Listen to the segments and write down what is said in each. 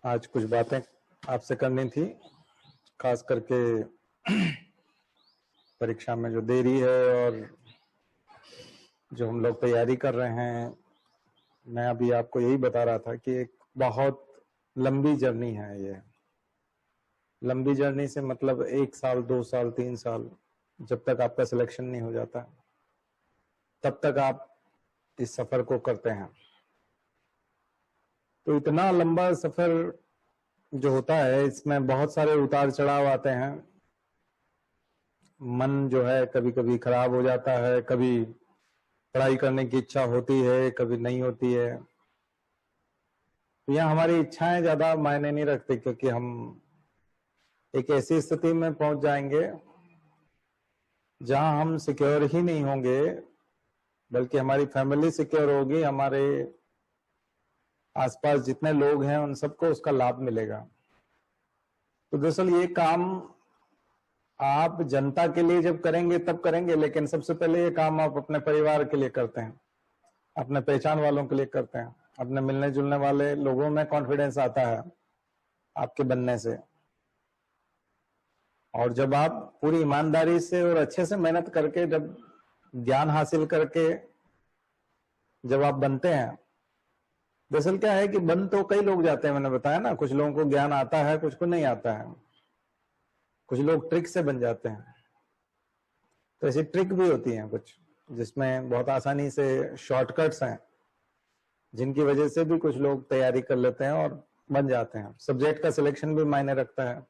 आज कुछ बातें आपसे करनी थी, खास करके परीक्षा में जो देरी है और जो हम लोग तैयारी कर रहे हैं। मैं अभी आपको यही बता रहा था कि एक बहुत लंबी जर्नी है ये। लंबी जर्नी से मतलब 1 साल 2 साल 3 साल, जब तक आपका सिलेक्शन नहीं हो जाता तब तक आप इस सफर को करते हैं। तो इतना लंबा सफर जो होता है, इसमें बहुत सारे उतार चढ़ाव आते हैं। मन जो है कभी कभी खराब हो जाता है, कभी पढ़ाई करने की इच्छा होती है, कभी नहीं होती है। यहाँ हमारी इच्छाएं ज्यादा मायने नहीं रखती, क्योंकि हम एक ऐसी स्थिति में पहुंच जाएंगे जहां हम सिक्योर ही नहीं होंगे, बल्कि हमारी फैमिली सिक्योर होगी, हमारे आसपास जितने लोग हैं उन सबको उसका लाभ मिलेगा। तो दरअसल ये काम आप जनता के लिए जब करेंगे तब करेंगे, लेकिन सबसे पहले ये काम आप अपने परिवार के लिए करते हैं, अपने पहचान वालों के लिए करते हैं। अपने मिलने जुलने वाले लोगों में कॉन्फिडेंस आता है आपके बनने से। और जब आप पूरी ईमानदारी से और अच्छे से मेहनत करके, जब ज्ञान हासिल करके जब आप बनते हैं, दरअसल क्या है कि बन तो कई लोग जाते हैं, मैंने बताया ना, कुछ लोगों को ज्ञान आता है, कुछ को नहीं आता है। कुछ लोग ट्रिक से बन जाते हैं। तो ऐसी ट्रिक भी होती हैं कुछ, जिसमें बहुत आसानी से शॉर्टकट्स हैं, जिनकी वजह से भी कुछ लोग तैयारी कर लेते हैं और बन जाते हैं। सब्जेक्ट का सिलेक्शन भी मायने रखता है,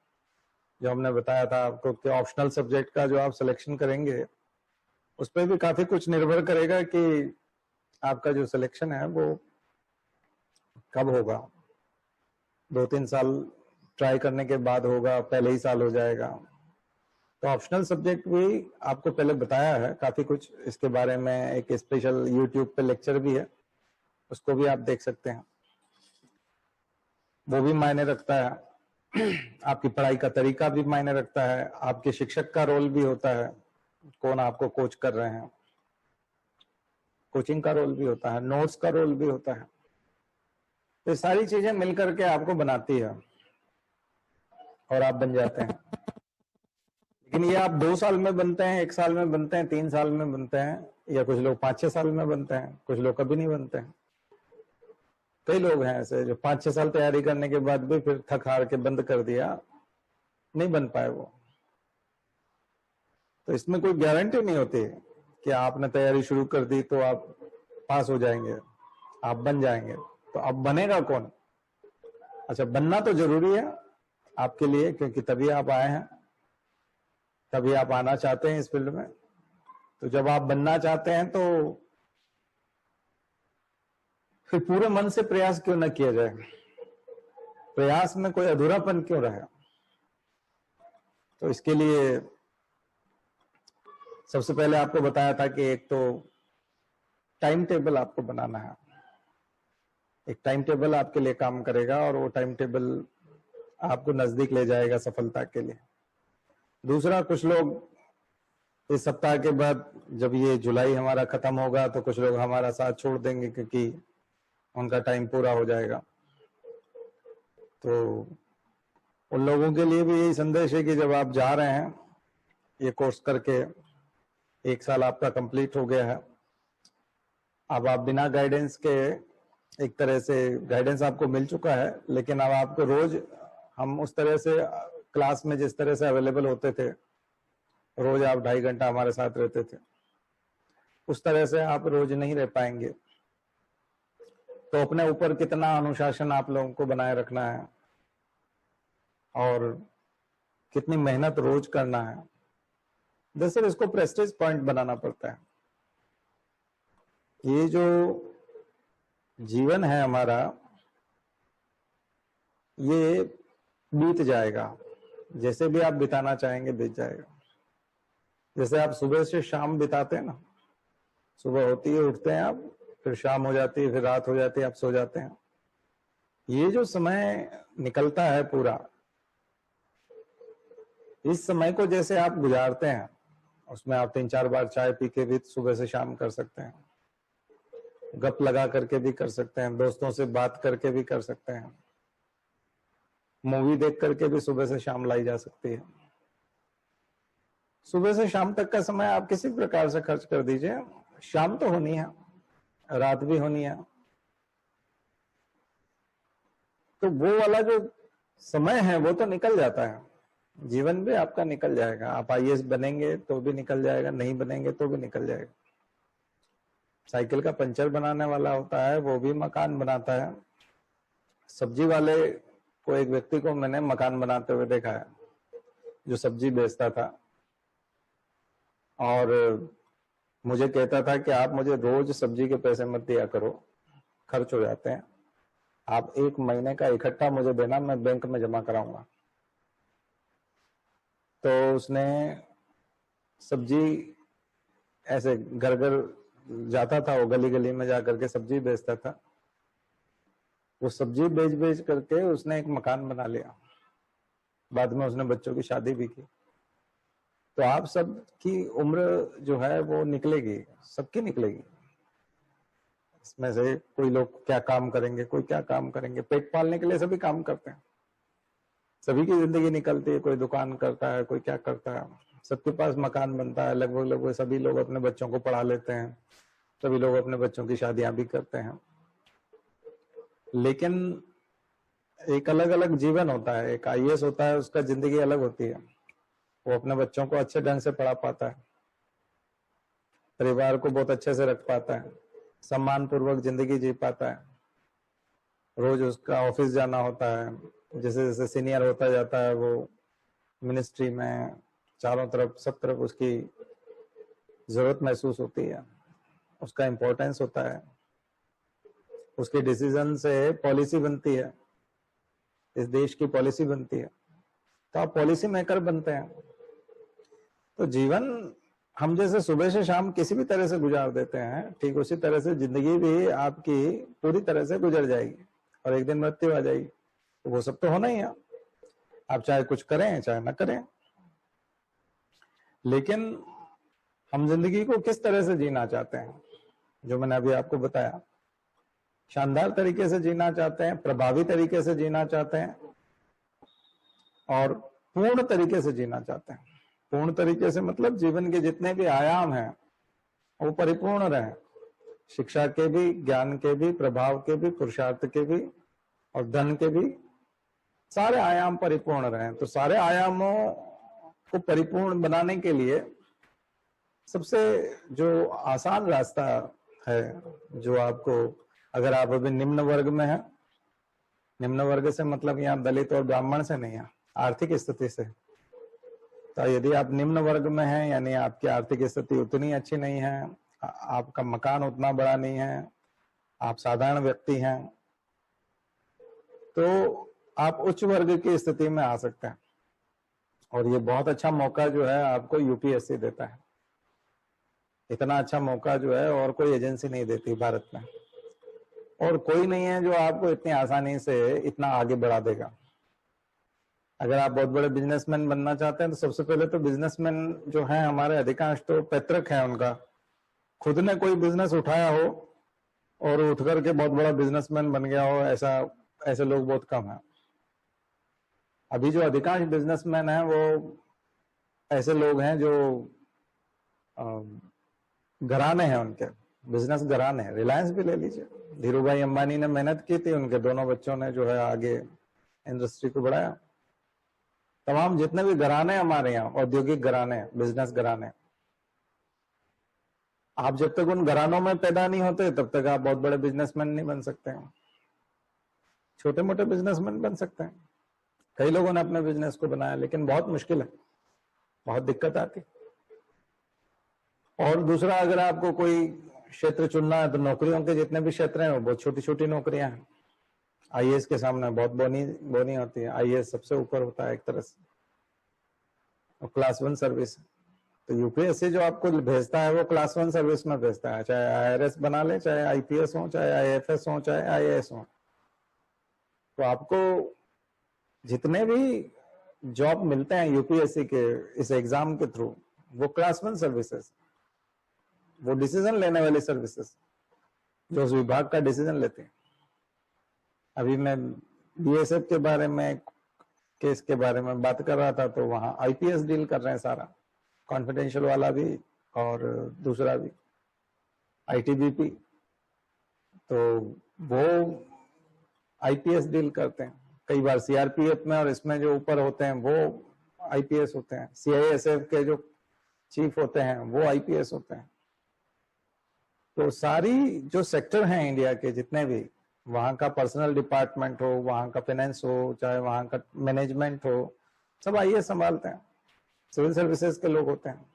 जो हमने बताया था आपको कि ऑप्शनल सब्जेक्ट का जो आप सिलेक्शन करेंगे उस पर भी काफी कुछ निर्भर करेगा कि आपका जो सिलेक्शन है वो कब होगा। 2-3 साल ट्राई करने के बाद होगा, पहले ही साल हो जाएगा। तो ऑप्शनल सब्जेक्ट भी आपको पहले बताया है काफी कुछ, इसके बारे में एक स्पेशल यूट्यूब पे लेक्चर भी है, उसको भी आप देख सकते हैं। वो भी मायने रखता है। आपकी पढ़ाई का तरीका भी मायने रखता है, आपके शिक्षक का रोल भी होता है, कौन आपको कोच कर रहे हैं, कोचिंग का रोल भी होता है, नोट्स का रोल भी होता है। तो सारी चीजें मिलकर के आपको बनाती है और आप बन जाते हैं। लेकिन ये आप 2 साल में बनते हैं, 1 साल में बनते हैं, 3 साल में बनते हैं, या कुछ लोग 5-6 साल में बनते हैं, कुछ लोग कभी नहीं बनते हैं। कई लोग हैं ऐसे जो 5-6 साल तैयारी करने के बाद भी फिर थक हार के बंद कर दिया, नहीं बन पाए वो। तो इसमें कोई गारंटी नहीं होती कि आपने तैयारी शुरू कर दी तो आप पास हो जाएंगे, आप बन जाएंगे। तो अब बनेगा कौन? अच्छा, बनना तो जरूरी है आपके लिए, क्योंकि तभी आप आए हैं, तभी आप आना चाहते हैं इस फील्ड में। तो जब आप बनना चाहते हैं तो फिर पूरे मन से प्रयास क्यों न किया जाए? प्रयास में कोई अधूरापन क्यों रहे? तो इसके लिए सबसे पहले आपको बताया था कि एक तो टाइम टेबल आपको बनाना है। एक टाइम टेबल आपके लिए काम करेगा और वो टाइम टेबल आपको नजदीक ले जाएगा सफलता के लिए। दूसरा, कुछ लोग इस सप्ताह के बाद, जब ये जुलाई हमारा खत्म होगा, तो कुछ लोग हमारा साथ छोड़ देंगे क्योंकि उनका टाइम पूरा हो जाएगा। तो उन लोगों के लिए भी यही संदेश है कि जब आप जा रहे हैं ये कोर्स करके, 1 साल आपका कंप्लीट हो गया है, अब आप बिना गाइडेंस के, एक तरह से गाइडेंस आपको मिल चुका है, लेकिन अब आपको रोज, हम उस तरह से क्लास में जिस तरह से अवेलेबल होते थे, रोज आप 2.5 घंटा हमारे साथ रहते थे, उस तरह से आप रोज नहीं रह पाएंगे। तो अपने ऊपर कितना अनुशासन आप लोगों को बनाए रखना है और कितनी मेहनत रोज करना है, दरअसल इसको प्रेस्टीज पॉइंट बनाना पड़ता है। ये जो जीवन है हमारा, ये बीत जाएगा, जैसे भी आप बिताना चाहेंगे बीत जाएगा। जैसे आप सुबह से शाम बिताते हैं ना, सुबह होती है उठते हैं आप, फिर शाम हो जाती है, फिर रात हो जाती है, आप सो जाते हैं। ये जो समय निकलता है पूरा, इस समय को जैसे आप गुजारते हैं, उसमें आप 3-4 बार चाय पी के भी सुबह से शाम कर सकते हैं, गप लगा करके भी कर सकते हैं, दोस्तों से बात करके भी कर सकते हैं, मूवी देख करके भी सुबह से शाम लाई जा सकती है। सुबह से शाम तक का समय आप किसी प्रकार से खर्च कर दीजिए, शाम तो होनी है, रात भी होनी है, तो वो वाला जो समय है वो तो निकल जाता है। जीवन भी आपका निकल जाएगा, आप आईएएस बनेंगे तो भी निकल जाएगा, नहीं बनेंगे तो भी निकल जाएगा। साइकिल का पंचर बनाने वाला होता है, वो भी मकान बनाता है। सब्जी वाले को, एक व्यक्ति को मैंने मकान बनाते हुए देखा है, जो सब्जी बेचता था, और मुझे कहता था कि आप मुझे रोज सब्जी के पैसे मत दिया करो, खर्च हो जाते हैं, आप 1 महीने का इकट्ठा मुझे देना, मैं बैंक में जमा कराऊंगा। तो उसने सब्जी ऐसे घर घर जाता था, वो गली गली में जाकर के सब्जी बेचता था। वो सब्जी बेच बेच करके उसने एक मकान बना लिया, बाद में उसने बच्चों की शादी भी की। तो आप सब की उम्र जो है वो निकलेगी, सबकी निकलेगी। इसमें से कोई लोग क्या काम करेंगे, कोई क्या काम करेंगे, पेट पालने के लिए सभी काम करते हैं, सभी की जिंदगी निकलती है, कोई दुकान करता है, कोई क्या करता है, सबके पास मकान बनता है, लगभग लगभग सभी लोग अपने बच्चों को पढ़ा लेते हैं, सभी लोग अपने बच्चों की शादियां भी करते हैं। लेकिन एक अलग अलग जीवन होता है। एक आईएएस होता है, उसका जिंदगी अलग होती है, वो अपने बच्चों को अच्छे ढंग से पढ़ा पाता है, परिवार को बहुत अच्छे से रख पाता है, सम्मान पूर्वक जिंदगी जी पाता है। रोज उसका ऑफिस जाना होता है, जैसे जैसे सीनियर होता जाता है वो मिनिस्ट्री में, चारों तरफ सब तरफ उसकी जरूरत महसूस होती है, उसका इम्पोर्टेंस होता है, उसके डिसीजन से पॉलिसी बनती है, इस देश की पॉलिसी बनती है, तो आप पॉलिसी मेकर बनते हैं। तो जीवन हम जैसे सुबह से शाम किसी भी तरह से गुजार देते हैं, ठीक उसी तरह से जिंदगी भी आपकी पूरी तरह से गुजर जाएगी और एक दिन मृत्यु आ जाएगी। तो वो सब तो होना ही है, आप चाहे कुछ करें चाहे ना करें। लेकिन हम जिंदगी को किस तरह से जीना चाहते हैं, जो मैंने अभी आपको बताया, शानदार तरीके से जीना चाहते हैं, प्रभावी तरीके से जीना चाहते हैं, और पूर्ण तरीके से जीना चाहते हैं। पूर्ण तरीके से मतलब जीवन के जितने भी आयाम हैं वो परिपूर्ण रहे, शिक्षा के भी, ज्ञान के भी, प्रभाव के भी, पुरुषार्थ के भी और धन के भी, सारे आयाम परिपूर्ण रहे। तो सारे आयामों को परिपूर्ण बनाने के लिए सबसे जो आसान रास्ता है, जो आपको, अगर आप अभी निम्न वर्ग में हैं, निम्न वर्ग से मतलब यहाँ दलित और ब्राह्मण से नहीं है, आर्थिक स्थिति से, तो यदि आप निम्न वर्ग में हैं, यानी आपकी आर्थिक स्थिति उतनी अच्छी नहीं है, आपका मकान उतना बड़ा नहीं है, आप साधारण व्यक्ति हैं, तो आप उच्च वर्ग की स्थिति में आ सकते हैं। और ये बहुत अच्छा मौका जो है आपको यूपीएससी देता है। इतना अच्छा मौका जो है और कोई एजेंसी नहीं देती भारत में, और कोई नहीं है जो आपको इतनी आसानी से इतना आगे बढ़ा देगा। अगर आप बहुत बड़े बिजनेसमैन बनना चाहते हैं तो सबसे पहले तो बिजनेसमैन जो हैं हमारे अधिकांश तो पैतृक है उनका, खुद ने कोई बिजनेस उठाया हो और उठ करके बहुत बड़ा बिजनेसमैन बन गया हो, ऐसे लोग बहुत कम हैं। अभी जो अधिकांश बिजनेसमैन हैं वो ऐसे लोग हैं जो घराने हैं, उनके बिजनेस घराने हैं। रिलायंस भी ले लीजिए, धीरू भाई अंबानी ने मेहनत की थी, उनके दोनों बच्चों ने जो है आगे इंडस्ट्री को बढ़ाया। तमाम जितने भी घराने हमारे यहाँ, औद्योगिक घराने, बिजनेस घराने, आप जब तक उन घरानों में पैदा नहीं होते तब तक आप बहुत बड़े बिजनेसमैन नहीं बन सकते हैं। छोटे मोटे बिजनेसमैन बन सकते हैं, कई लोगों ने अपने बिजनेस को बनाया, लेकिन बहुत मुश्किल है, बहुत दिक्कत आती। और दूसरा, अगर आपको कोई क्षेत्र चुनना है तो नौकरियों के जितने भी क्षेत्र हैं वो बहुत छोटी छोटी नौकरियां हैं। आईएएस के सामने बहुत बोनी होती है, आईएएस सबसे ऊपर होता है एक तरह से, और क्लास 1 सर्विस। तो यूपीएससी जो आपको भेजता है वो क्लास 1 सर्विस में भेजता है, चाहे आईआरएस बना ले, चाहे आईपीएस हो, चाहे आईएफएस हो, चाहे आईएएस हो। तो आपको जितने भी जॉब मिलते हैं यूपीएससी के इस एग्जाम के थ्रू, वो क्लास 1 सर्विसेज, वो डिसीजन लेने वाली सर्विसेज, जो उस विभाग का डिसीजन लेते हैं। अभी मैं बीएसएफ के बारे में केस के बारे में बात कर रहा था, तो वहाँ आईपीएस डील कर रहे हैं सारा, कॉन्फिडेंशियल वाला भी और दूसरा भी आईटीबीपी, तो वो आईपीएस डील करते हैं। कई बार सीआरपीएफ में और इसमें जो ऊपर होते हैं वो आईपीएस होते हैं, सीआईएसएफ के जो चीफ होते हैं वो आईपीएस होते हैं। तो सारी जो सेक्टर हैं इंडिया के जितने भी, वहां का पर्सनल डिपार्टमेंट हो, वहां का फाइनेंस हो, चाहे वहां का मैनेजमेंट हो, सब आईएएस संभालते हैं, सिविल सर्विसेज के लोग होते हैं।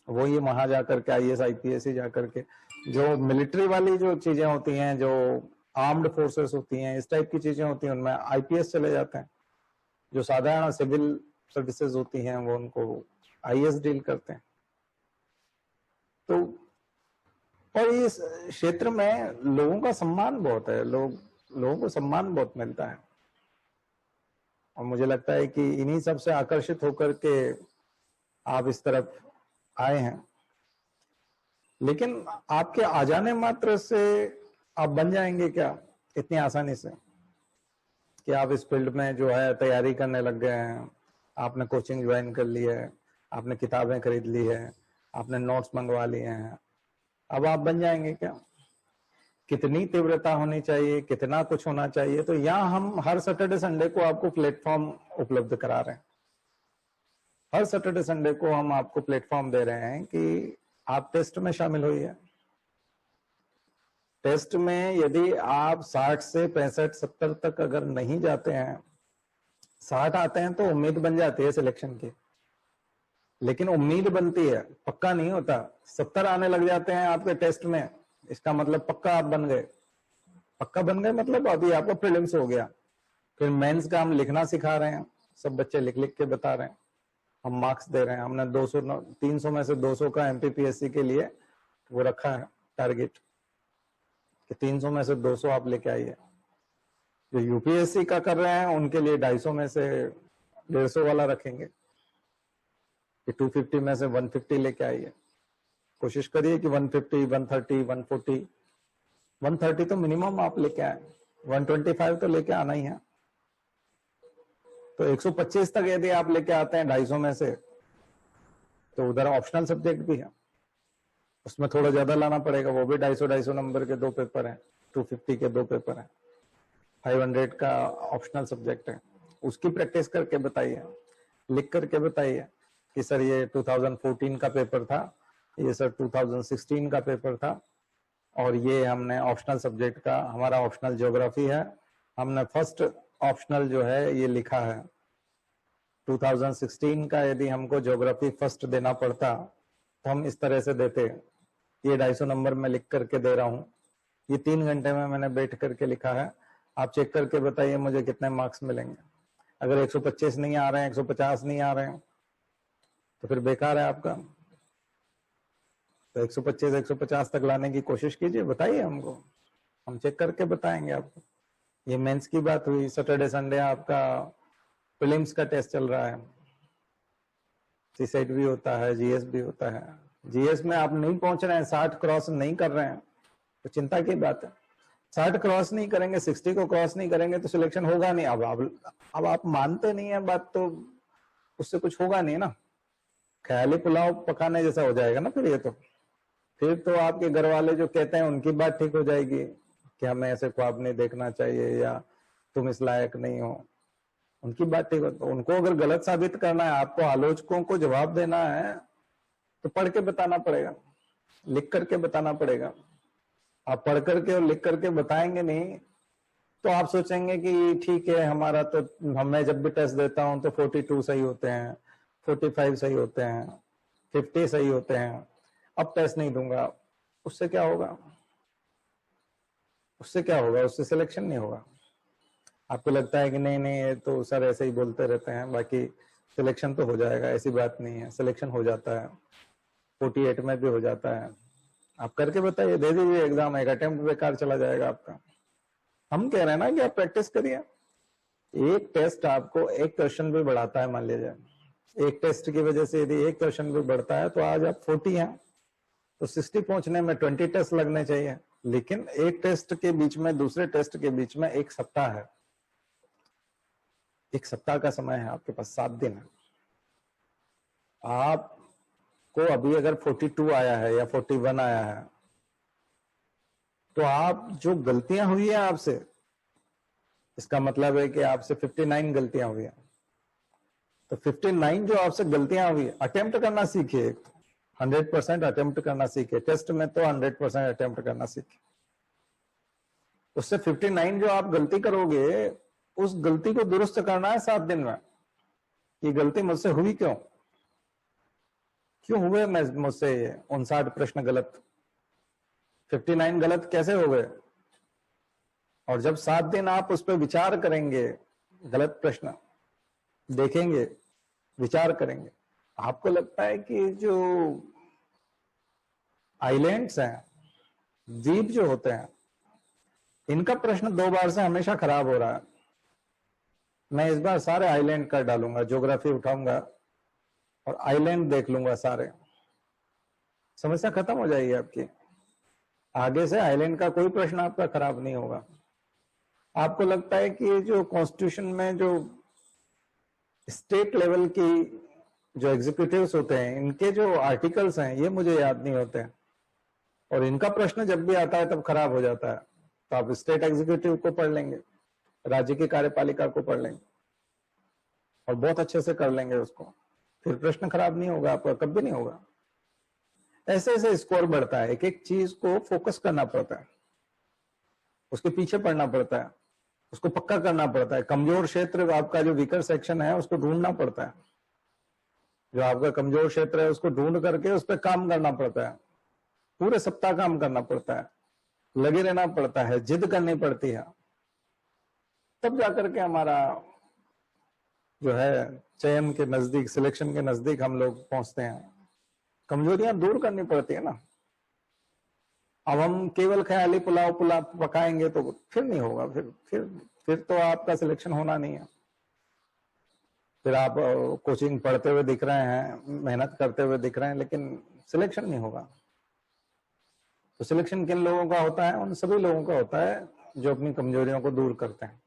वो ये वहां जाकर के आईएएस आईपीएस ही जाकर के जो मिलिट्री वाली जो चीजें होती हैं, जो आर्म्ड फोर्सेस होती हैं, इस टाइप की चीजें होती हैं, उनमें आईपीएस चले जाते हैं। जो साधारण सिविल सर्विसेज होती हैं वो उनको आईएएस डील करते हैं। तो और इस क्षेत्र में लोगों का सम्मान बहुत है, लोगों को सम्मान बहुत मिलता है, और मुझे लगता है कि इन्हीं सब से आकर्षित होकर के आप इस तरफ आए हैं। लेकिन आपके आ जाने मात्र से आप बन जाएंगे क्या इतनी आसानी से कि आप इस फील्ड में जो है तैयारी करने लग गए हैं, आपने कोचिंग ज्वाइन कर ली है, आपने किताबें खरीद ली है, आपने नोट्स मंगवा लिए हैं, अब आप बन जाएंगे क्या? कितनी तीव्रता होनी चाहिए, कितना कुछ होना चाहिए। तो यहाँ हम हर सैटरडे संडे को आपको प्लेटफॉर्म उपलब्ध करा रहे हैं। हर सैटरडे संडे को हम आपको प्लेटफॉर्म दे रहे हैं कि आप टेस्ट में शामिल होइए। टेस्ट में यदि आप 60 से 65 70 तक अगर नहीं जाते हैं, 60 आते हैं तो उम्मीद बन जाती है सिलेक्शन की, लेकिन उम्मीद बनती है, पक्का नहीं होता। 70 आने लग जाते हैं आपके टेस्ट में, इसका मतलब पक्का आप बन गए। पक्का बन गए मतलब अभी आपका प्रीलिम्स हो गया, फिर मेंस का हम लिखना सिखा रहे हैं, सब बच्चे लिख लिख के बता रहे हैं, हम मार्क्स दे रहे हैं। हमने 300 में से 200 का एमपीपीएससी के लिए वो रखा है टारगेट कि 300 में से 200 आप लेके आइए। जो यूपीएससी का कर रहे हैं उनके लिए 250 में से 150 वाला रखेंगे कि 250 में से 150 लेके आइए। कोशिश करिए कि 150, 130, 140, 130 तो मिनिमम आप लेके आए, 125 तो लेके आना ही है। तो 125 तक यदि आप लेके आते हैं 250 में से, तो उधर ऑप्शनल सब्जेक्ट भी है, उसमें थोड़ा ज्यादा लाना पड़ेगा, वो भी 250 नंबर के 2 पेपर हैं, 250 के 2 पेपर हैं, 500 का ऑप्शनल सब्जेक्ट है। उसकी प्रैक्टिस करके बताइए, लिख करके बताइए कि सर ये 2014 का पेपर था, ये सर 2016 का पेपर था, और ये हमने ऑप्शनल सब्जेक्ट का, हमारा ऑप्शनल ज्योग्राफी है, हमने फर्स्ट ऑप्शनल जो है ये लिखा है। 2016 का यदि हमको ज्योग्राफी फर्स्ट देना पड़ता तो हम इस तरह से देते। ये 250 नंबर में लिख करके दे रहा हूँ, ये 3 घंटे में मैंने बैठ करके लिखा है, आप चेक करके बताइए मुझे कितने मार्क्स मिलेंगे। अगर 125 नहीं आ रहे हैं, 150 नहीं आ रहे हैं, तो फिर बेकार है आपका। तो 125 150 तक लाने की कोशिश कीजिए, बताइए हमको, हम चेक करके बताएंगे आपको। ये मेंस की बात हुई। सैटरडे संडे आपका प्रीलिम्स का टेस्ट चल रहा है, सीसेट भी होता है, जीएस भी होता है। जीएस में आप नहीं पहुंच रहे हैं, 60 क्रॉस नहीं कर रहे हैं, तो चिंता की बात है। 60 क्रॉस नहीं करेंगे, 60 को क्रॉस नहीं करेंगे तो सिलेक्शन होगा नहीं। अब आप मानते नहीं है बात, तो उससे कुछ होगा नहीं ना, ख्याली पुलाव पकाने जैसा हो जाएगा ना फिर ये। तो फिर तो आपके घर वाले जो कहते हैं उनकी बात ठीक हो जाएगी कि हमें ऐसे ख्वाब नहीं देखना चाहिए, या तुम इस लायक नहीं हो, उनकी बात ठीक हो। तो उनको अगर गलत साबित करना है, आपको आलोचकों को जवाब देना है, तो पढ़ के बताना पड़ेगा, लिख करके बताना पड़ेगा। आप पढ़ करके और लिख करके बताएंगे नहीं तो आप सोचेंगे कि ठीक है, हमारा तो, मैं जब भी टेस्ट देता हूं तो 42 सही होते हैं, 45 सही होते हैं, 50 सही होते हैं, अब टेस्ट नहीं दूंगा। उससे क्या होगा? उससे क्या होगा? उससे सिलेक्शन नहीं होगा। आपको लगता है कि नहीं नहीं ये तो सर ऐसे ही बोलते रहते हैं, बाकी सिलेक्शन तो हो जाएगा, ऐसी बात नहीं है, सिलेक्शन हो जाता है, 48 में भी हो जाता है। आप करके बताइए, दे दीजिए एग्जाम, एक अटेम्प्ट बेकार चला जाएगा आपका। हम कह रहे हैं ना कि आप प्रैक्टिस करिए। एक टेस्ट आपको एक क्वेश्चन भी बढ़ाता है, मान लीजिए एक टेस्ट की वजह से यदि एक क्वेश्चन भी बढ़ता है, तो आज आप 40 हैं, तो 60 पहुंचने में 20 टेस्ट लगने चाहिए। लेकिन एक टेस्ट के बीच में दूसरे टेस्ट के बीच में 1 सप्ताह है, एक सप्ताह का समय है आपके पास, 7 दिन है। आपको अभी अगर 42 आया है या 41 आया है, तो आप जो गलतियां हुई है आपसे, इसका मतलब है कि आपसे 59 गलतियां हुई है। तो 59 जो आपसे गलतियां हुई, अटेम्प्ट करना सीखिए। 100% अटेम्प्ट करना सीखिए। टेस्ट में तो 100% अटेम्प्ट करना सीखिए। उससे 59 जो आप गलती करोगे, उस गलती को दुरुस्त करना है 7 दिन में। ये गलती मुझसे हुई क्यों, क्यों हुए मैं मुझसे 59 प्रश्न गलत, 59 गलत कैसे हो गए। और जब 7 दिन आप उस पर विचार करेंगे, गलत प्रश्न देखेंगे, विचार करेंगे, आपको लगता है कि जो आइलैंड्स हैं, द्वीप जो होते हैं, इनका प्रश्न 2 बार से हमेशा खराब हो रहा है। मैं इस बार सारे आइलैंड कर डालूंगा, ज्योग्राफी उठाऊंगा और आइलैंड देख लूंगा सारे, समस्या खत्म हो जाएगी आपकी। आगे से आइलैंड का कोई प्रश्न आपका खराब नहीं होगा। आपको लगता है कि जो कॉन्स्टिट्यूशन में जो स्टेट लेवल की जो एग्जीक्यूटिव्स होते हैं, इनके जो आर्टिकल्स हैं, ये मुझे याद नहीं होते हैं, और इनका प्रश्न जब भी आता है तब खराब हो जाता है। तो आप स्टेट एग्जीक्यूटिव को पढ़ लेंगे, राज्य की कार्यपालिका को पढ़ लेंगे और बहुत अच्छे से कर लेंगे उसको, फिर प्रश्न खराब नहीं होगा आपका, कभी नहीं होगा। ऐसे ऐसे स्कोर बढ़ता है। एक एक चीज को फोकस करना पड़ता है, उसके पीछे पढ़ना पड़ता है, उसको पक्का करना पड़ता है। कमजोर क्षेत्र, आपका जो वीकर सेक्शन है, उसको ढूंढना पड़ता है। जो आपका कमजोर क्षेत्र है उसको ढूंढ करके उस पर काम करना पड़ता है। पूरे सप्ताह काम करना पड़ता है, लगे रहना पड़ता है, जिद करनी पड़ती है, तब जाकर के हमारा जो है चयन के नजदीक, सिलेक्शन के नजदीक हम लोग पहुंचते हैं। कमजोरियां दूर करनी पड़ती है ना। अब हम केवल ख्याली पुलाव पकाएंगे तो फिर नहीं होगा, फिर तो आपका सिलेक्शन होना नहीं है। फिर आप कोचिंग पढ़ते हुए दिख रहे हैं, मेहनत करते हुए दिख रहे हैं, लेकिन सिलेक्शन नहीं होगा। तो सिलेक्शन किन लोगों का होता है? उन सभी लोगों का होता है जो अपनी कमजोरियों को दूर करते हैं।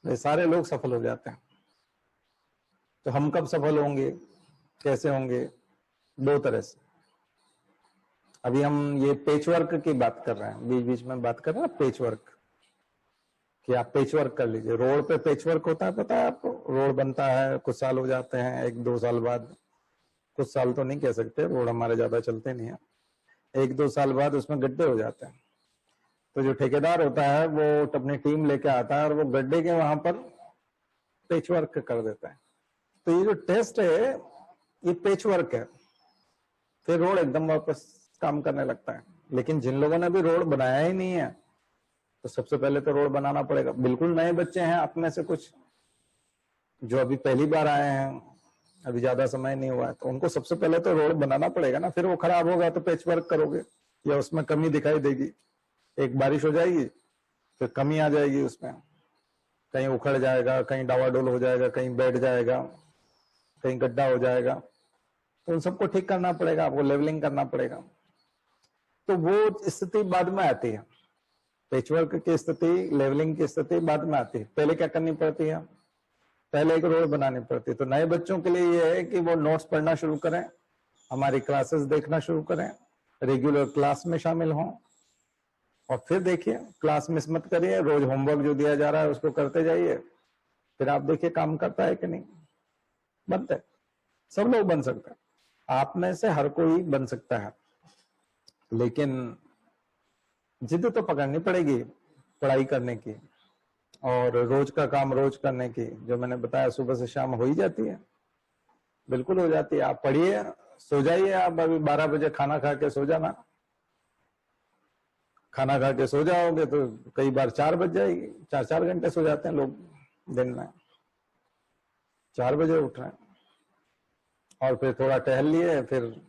ये सारे लोग सफल हो जाते हैं। तो हम कब सफल होंगे, कैसे होंगे? 2 तरह से। अभी हम ये पेच वर्क की बात कर रहे हैं, बीच बीच में बात कर रहे हैं पेच वर्क कि आप पेच वर्क कर लीजिए। रोड पे पेच वर्क होता है, पता है आपको? रोड बनता है, कुछ साल हो जाते हैं, 1-2 साल बाद, कुछ साल तो नहीं कह सकते, रोड हमारे ज्यादा चलते नहीं है, 1-2 साल बाद उसमें गड्ढे हो जाते हैं। तो जो ठेकेदार होता है वो अपनी टीम लेके आता है और वो गड्ढे के वहां पर पेच वर्क कर देता है। तो ये जो टेस्ट है, ये पेच वर्क है, फिर रोड एकदम वापस काम करने लगता है। लेकिन जिन लोगों ने भी रोड बनाया ही नहीं है, तो सबसे पहले तो रोड बनाना पड़ेगा। बिल्कुल नए बच्चे हैं आप में से कुछ जो अभी पहली बार आए हैं, अभी ज्यादा समय नहीं हुआ है, तो उनको सबसे पहले तो रोड बनाना पड़ेगा ना। फिर वो खराब होगा तो पैच वर्क करोगे या उसमें कमी दिखाई देगी, एक बारिश हो जाएगी फिर कमी आ जाएगी उसमें, कहीं उखड़ जाएगा, कहीं डावाडोल हो जाएगा, कहीं बैठ जाएगा, कहीं गड्ढा हो जाएगा, तो उन सबको ठीक करना पड़ेगा, आपको लेवलिंग करना पड़ेगा। तो वो स्थिति बाद में आती है, पेचवर्क की स्थिति, लेवलिंग की स्थिति बाद में आती है। पहले क्या करनी पड़ती है? पहले एक रोड बनानी पड़ती है। तो नए बच्चों के लिए ये है कि वो नोट्स पढ़ना शुरू करें, हमारी क्लासेस देखना शुरू करें, रेगुलर क्लास में शामिल हों, और फिर देखिए क्लास मिस मत करिए, रोज होमवर्क जो दिया जा रहा है उसको करते जाइए, फिर आप देखिए काम करता है कि नहीं। बनता है, सब लोग बन सकते हैं, आप में से हर कोई बन सकता है, लेकिन जिद तो पकड़नी पड़ेगी पढ़ाई करने की और रोज का काम रोज करने की। जो मैंने बताया सुबह से शाम हो ही जाती है, बिल्कुल हो जाती है। आप पढ़िए, सो जाइए। आप अभी 12 बजे खाना खा के सो जाना, खाना खा के सो जाओगे तो कई बार 4 बज जाएगी। 4-4 घंटे सो जाते हैं लोग दिन में, 4 बजे उठ रहे हैं, और फिर थोड़ा टहल लिए, फिर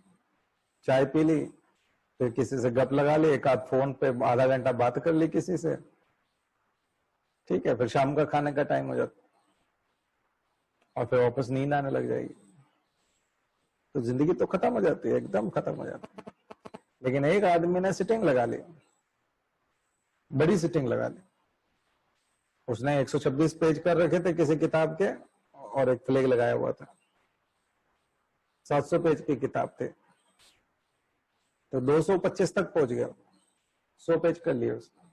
चाय पी ली, फिर किसी से गप लगा ली, एक आध फोन पे आधा घंटा बात कर ली किसी से, ठीक है, फिर शाम का खाने का टाइम हो जाता और फिर वापस नींद आने लग जाएगी। तो जिंदगी तो खत्म हो जाती है, एकदम खत्म हो जाती है। लेकिन एक आदमी ने सिटिंग लगा ली, बड़ी सिटिंग लगा ली, उसने 126 पेज कर रखे थे किसी किताब के और एक फ्लैग लगाया हुआ था। 700 पेज की किताब थे तो 225 तक पहुंच गया, 100 पेज कर लिए उसने,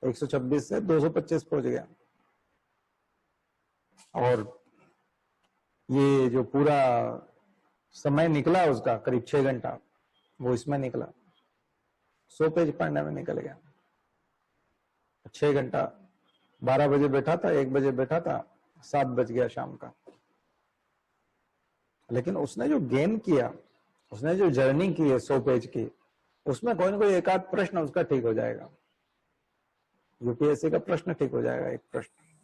126 से 225 पहुंच गया। और ये जो पूरा समय निकला उसका करीब 6 घंटा वो इसमें निकला, 100 पेज पढ़ने में निकल गया। 6 घंटा, 12 बजे बैठा था, 1 बजे बैठा था, 7 बज गया शाम का। लेकिन उसने जो गेन किया, उसने जो जर्नी की है 100 पेज की, उसमें कोई ना कोई एक आध प्रश्न उसका ठीक हो जाएगा। यूपीएससी का प्रश्न ठीक हो जाएगा,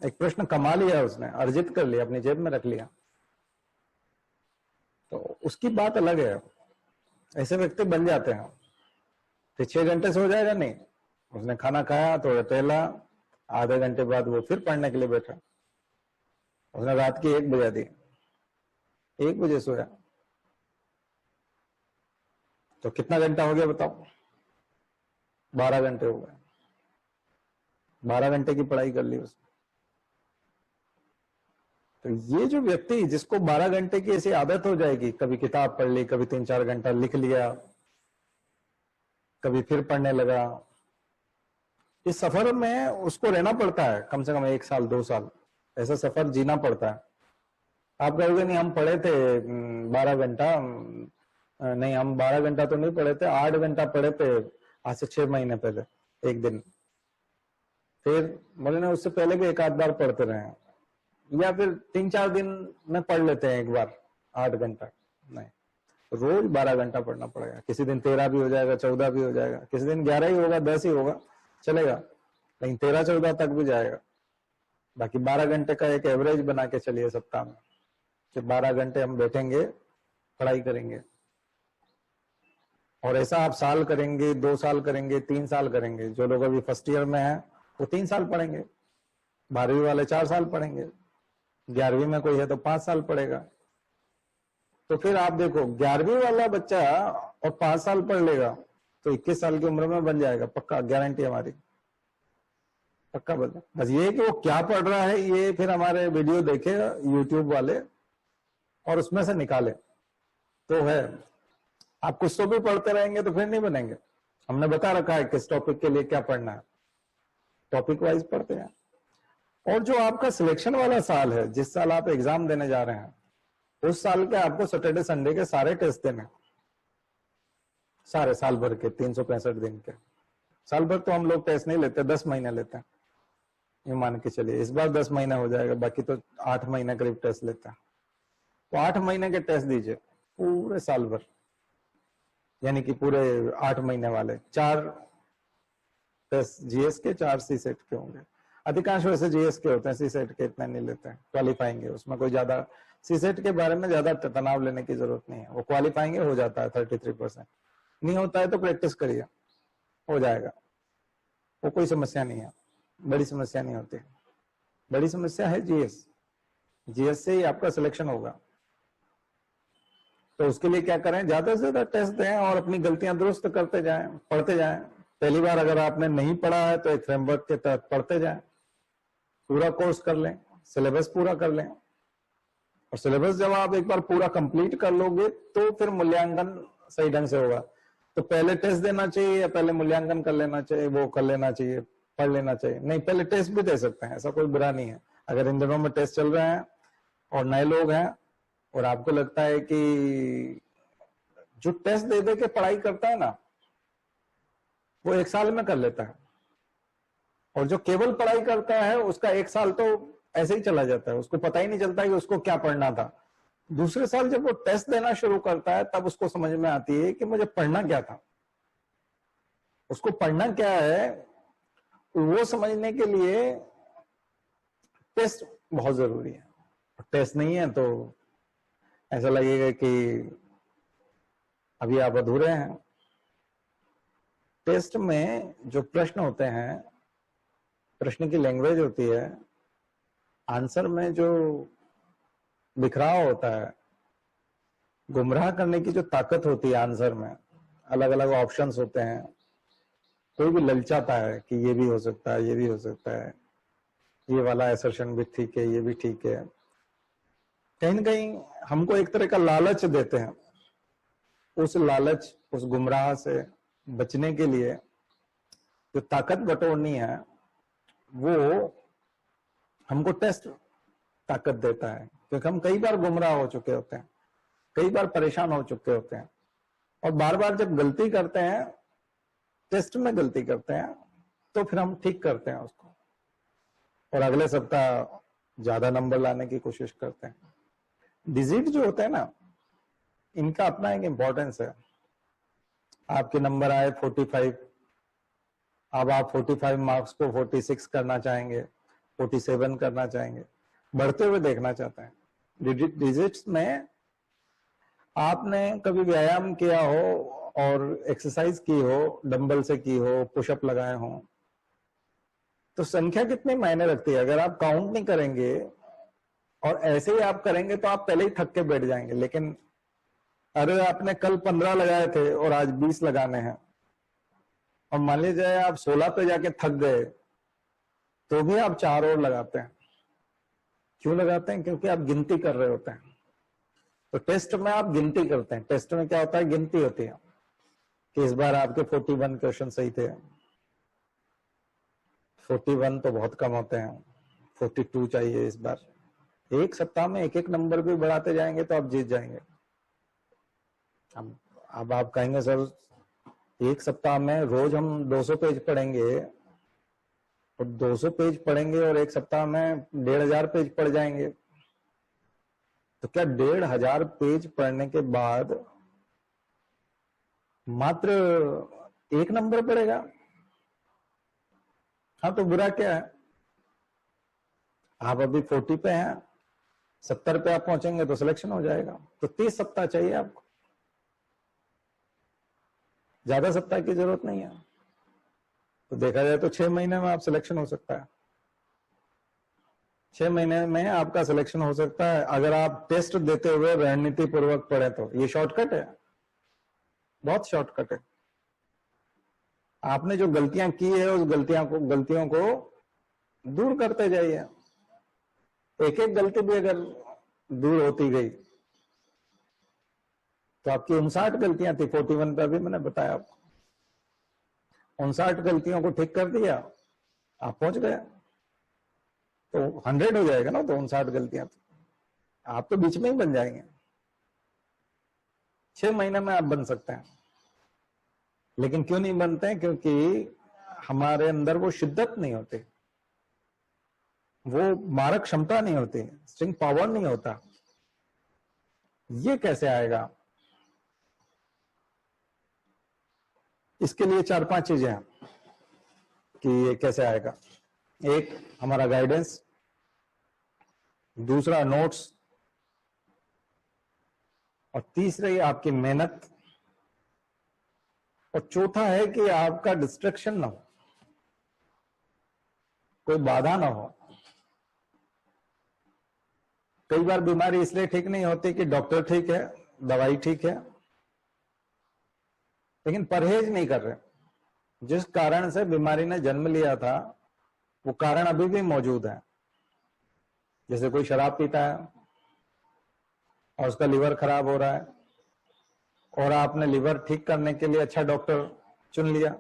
एक प्रश्न कमा लिया उसने, अर्जित कर लिया, अपनी जेब में रख लिया, तो उसकी बात अलग है। ऐसे व्यक्ति बन जाते हैं। फिर 6 घंटे से हो जाएगा नहीं, उसने खाना खाया, थोड़ा टहला, आधे घंटे बाद वो फिर पढ़ने के लिए बैठा। उसने रात की 1 बजा दी, 1 बजे सोया, तो कितना घंटा हो गया बताओ? 12 घंटे हो गए। 12 घंटे की पढ़ाई कर ली उसने। तो ये जो व्यक्ति जिसको 12 घंटे की ऐसी आदत हो जाएगी, कभी किताब पढ़ ली, कभी 3-4 घंटा लिख लिया, कभी फिर पढ़ने लगा, इस सफर में उसको रहना पड़ता है कम से कम 1 साल 2 साल, ऐसा सफर जीना पड़ता है। आप कहोगे नहीं हम पढ़े थे 12 घंटा, नहीं हम 12 घंटा तो नहीं पढ़े थे, 8 घंटा पढ़े थे आज से 6 महीने पहले एक दिन। फिर बोले ना उससे पहले भी 1 आध बार पढ़ते रहे, या फिर 3-4 दिन में पढ़ लेते हैं एक बार 8 घंटा। नहीं, रोज 12 घंटा पढ़ना पड़ेगा। किसी दिन 13 भी हो जाएगा, 14 भी हो जाएगा, किसी दिन 11 ही होगा, 10 ही होगा, चलेगा, लेकिन 13-14 तक भी जाएगा। बाकी 12 घंटे का एक एवरेज बना के चलिए सप्ताह में, कि 12 घंटे हम बैठेंगे, पढ़ाई करेंगे। और ऐसा आप साल करेंगे, 2 साल करेंगे, 3 साल करेंगे। जो लोग अभी फर्स्ट ईयर में हैं वो 3 साल पढ़ेंगे, 12वीं वाले 4 साल पढ़ेंगे, 11वीं में कोई है तो 5 साल पढ़ेगा। तो फिर आप देखो 11वीं वाला बच्चा और 5 साल पढ़ लेगा तो 21 साल की उम्र में बन जाएगा, पक्का, गारंटी हमारी, पक्का बता। बस ये कि वो क्या पढ़ रहा है ये फिर हमारे वीडियो देखे यूट्यूब वाले और उसमें से निकाले तो है। आप कुछ तो भी पढ़ते रहेंगे तो फिर नहीं बनेंगे। हमने बता रखा है किस टॉपिक के लिए क्या पढ़ना है, टॉपिक वाइज पढ़ते हैं। और जो आपका सिलेक्शन वाला साल है, जिस साल आप एग्जाम देने जा रहे हैं, उस साल के आपको सैटरडे संडे के सारे टेस्ट देने, सारे साल भर के 365 दिन के। साल भर तो हम लोग टेस्ट नहीं लेते, 10 महीने लेते हैं, ये मान के चलिए। इस बार 10 महीना हो जाएगा, बाकी तो 8 महीने करीब टेस्ट लेते हैं। तो 8 महीने के टेस्ट दीजिए पूरे साल भर, यानी कि पूरे 8 महीने वाले 4 टेस्ट जीएस के, 4 सी सेट के होंगे। अधिकांश वैसे जीएस के होते हैं, सी सेट के इतना नहीं लेते हैं, क्वालिफाइंग है उसमें कोई ज्यादा, सी सेट के बारे में ज्यादा तनाव लेने की जरूरत नहीं है। वो क्वालिफाइंग हो जाता है 33%, नहीं होता है तो प्रैक्टिस करिए, हो जाएगा, वो कोई समस्या नहीं है, बड़ी समस्या नहीं होती। बड़ी समस्या है जीएस, जीएस से ही आपका सिलेक्शन होगा। तो उसके लिए क्या करें, ज्यादा से ज्यादा टेस्ट दें और अपनी गलतियां दुरुस्त करते जाएं, पढ़ते जाएं। पहली बार अगर आपने नहीं पढ़ा है तो एक फ्रेमवर्क के तहत पढ़ते जाएं, पूरा कोर्स कर लें, सिलेबस पूरा कर लें। और सिलेबस जब आप एक बार पूरा कंप्लीट कर लोगे तो फिर मूल्यांकन सही ढंग से होगा। तो पहले टेस्ट देना चाहिए या पहले मूल्यांकन कर लेना चाहिए, वो कर लेना चाहिए, पढ़ लेना चाहिए? नहीं, पहले टेस्ट भी दे सकते हैं, ऐसा कोई बुरा नहीं है। अगर इन दिनों में टेस्ट चल रहे हैं और नए लोग हैं और आपको लगता है कि जो टेस्ट दे दे के पढ़ाई करता है ना, वो 1 साल में कर लेता है, और जो केवल पढ़ाई करता है उसका 1 साल तो ऐसे ही चला जाता है, उसको पता ही नहीं चलता कि उसको क्या पढ़ना था। दूसरे साल जब वो टेस्ट देना शुरू करता है तब उसको समझ में आती है कि मुझे पढ़ना क्या था, उसको पढ़ना क्या है, वो समझने के लिए टेस्ट बहुत जरूरी है। टेस्ट नहीं है तो ऐसा लगेगा कि अभी आप अधूरे हैं। टेस्ट में जो प्रश्न होते हैं, प्रश्न की लैंग्वेज होती है, आंसर में जो बिखराव होता है, गुमराह करने की जो ताकत होती है आंसर में, अलग अलग ऑप्शंस होते हैं, कोई भी ललचाता है कि ये भी हो सकता है, ये भी हो सकता है, ये वाला एसर्शन भी ठीक है, ये भी ठीक है। कहीं ना कहीं हमको एक तरह का लालच देते हैं। उस लालच, उस गुमराह से बचने के लिए जो ताकत बटोरनी है, वो हमको टेस्ट ताकत देता है, क्योंकि हम कई बार गुमराह हो चुके होते हैं, कई बार परेशान हो चुके होते हैं, और बार बार जब गलती करते हैं, टेस्ट में गलती करते हैं, तो फिर हम ठीक करते हैं उसको, और अगले सप्ताह ज्यादा नंबर लाने की कोशिश करते हैं। डिजिट जो होते हैं ना, इनका अपना एक इंपॉर्टेंस है। आपके नंबर आए 45, अब आप 45 मार्क्स को 46 करना चाहेंगे, 47 करना चाहेंगे, बढ़ते हुए देखना चाहते हैं। डिजिट्स में आपने कभी व्यायाम किया हो और एक्सरसाइज की हो, डंबल से की हो, पुशअप लगाए हो, तो संख्या कितनी मायने रखती है। अगर आप काउंट नहीं करेंगे और ऐसे ही आप करेंगे तो आप पहले ही थक के बैठ जाएंगे। लेकिन अरे आपने कल 15 लगाए थे और आज 20 लगाने हैं, और मान लीजिए आप 16 पे जाके थक गए, तो भी आप 4 और लगाते हैं। क्यों लगाते हैं? क्योंकि आप गिनती कर रहे होते हैं। तो टेस्ट में आप गिनती करते हैं। टेस्ट में क्या होता है? गिनती होती है कि इस बार आपके 41 क्वेश्चन सही थे। 41 तो बहुत कम होते हैं, 42 चाहिए इस बार। एक सप्ताह में एक एक नंबर भी बढ़ाते जाएंगे तो आप जीत जाएंगे। अब आप कहेंगे सर, एक सप्ताह में रोज हम 200 पेज पढ़ेंगे, और 200 पेज पढ़ेंगे और एक सप्ताह में 1500 पेज पढ़ जाएंगे, तो क्या 1500 पेज पढ़ने के बाद मात्र एक नंबर पड़ेगा? हाँ, तो बुरा क्या है? आप अभी 40 पे हैं, 70 पे आप पहुंचेंगे तो सिलेक्शन हो जाएगा। तो 30 सप्ताह चाहिए आपको, ज्यादा सप्ताह की जरूरत नहीं है। तो देखा जाए तो 6 महीने में आप सिलेक्शन हो सकता है। 6 महीने में आपका सिलेक्शन हो सकता है, अगर आप टेस्ट देते हुए रणनीति पूर्वक पढ़े तो। ये शॉर्टकट है, बहुत शॉर्टकट है। आपने जो गलतियां की है, उस गलतियों को दूर करते जाइए। एक एक गलती भी अगर दूर होती गई तो आपकी 59 गलतियां थी, 41 पे अभी मैंने बताया आपको। 59 गलतियों को ठीक कर दिया, आप पहुंच गए, तो 100 हो जाएगा ना। तो 59 गलतियां तो आप तो बीच में ही बन जाएंगे। 6 महीने में आप बन सकते हैं। लेकिन क्यों नहीं बनते हैं? क्योंकि हमारे अंदर वो शिद्दत नहीं होती, वो मारक क्षमता नहीं होती, स्ट्रिंग पावर नहीं होता। ये कैसे आएगा? इसके लिए 4-5 चीजें हैं कि ये कैसे आएगा। एक, हमारा गाइडेंस। दूसरा, नोट्स। और तीसरी, आपकी मेहनत। और चौथा है कि आपका डिस्ट्रैक्शन ना हो, कोई बाधा ना हो। कई बार बीमारी इसलिए ठीक नहीं होती कि डॉक्टर ठीक है, दवाई ठीक है, लेकिन परहेज नहीं कर रहे। जिस कारण से बीमारी ने जन्म लिया था, वो कारण अभी भी मौजूद है। जैसे कोई शराब पीता है और उसका लीवर खराब हो रहा है, और आपने लीवर ठीक करने के लिए अच्छा डॉक्टर चुन लिया,